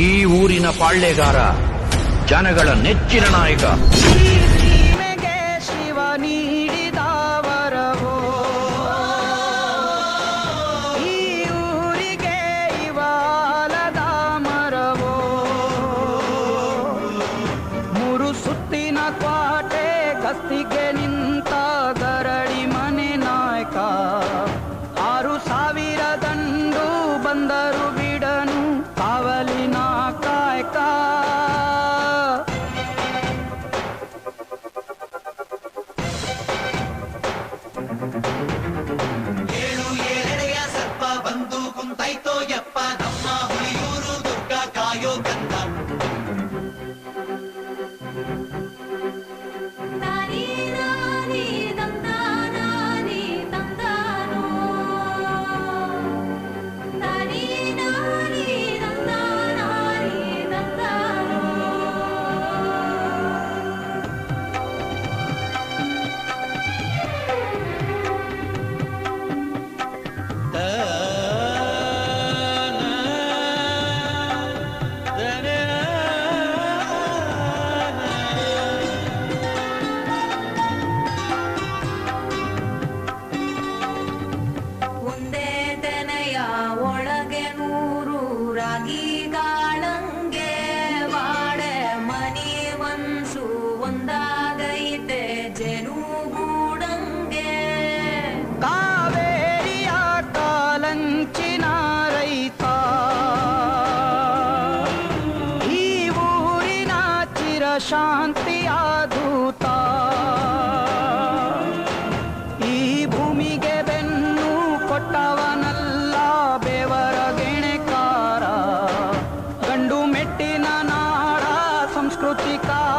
ಈ ಊರಿನ ಪಾಳ್ಯಗಾರ, ಜನಗಳ ನೆಚ್ಚಿನ ನಾಯಕ. ಸೀಮೆಗೆ ಶಿವ ನೀಡಿದ ವರವೋ, ಈ ಊರಿಗೆ ಇವಾಲದ ಮರವೋ. ಮೂರು ಸುತ್ತಿನ ಕ್ವಾಟೆ ಗಸ್ತಿಗೆ ನಿಂತ ಗರಡಿ ಮನೆ ನಾಯಕ. 6,000 ದಂಡು ಬಂದರು ಬಿಡನು ಕಾವಲಿನ ಕಾಯಕ. ಏಳು ಏಳೆಡೆಯ ಸರ್ಪ ಬಂದು ಕುಂತೈತೋ ಯಪ್ಪ, ನಮ್ಮ ಹುಲಿಯೂರು ದುರ್ಗ ಕಾಯೋ ಗಂಧ. ಒಳಗೆ 100 ರಾಗಿ ಗಾಳಂಗೆ ವಾಡೆ ಮನಿ ಮನ್ಸು ಒಂದಾಗೈತೆ ಜನುಗೂಡಂಗೆ. ಕಾವೇರಿಯ ಕಾಲಂಚಿನ ರೈತ, ಈ ಊರಿನ ಚಿರಶಾಂತಿಯ ದೂತ. ಈ ಭೂಮಿಗೆ ಬೆನ್ನು ಕೊಟ್ಟವನಲ್ಲ ಬೆವರ ಗೆಣೆಕಾರ, ಗಂಡು ಮೆಟ್ಟಿನ ನಾಡ ಸಂಸ್ಕೃತಿಕಾರ.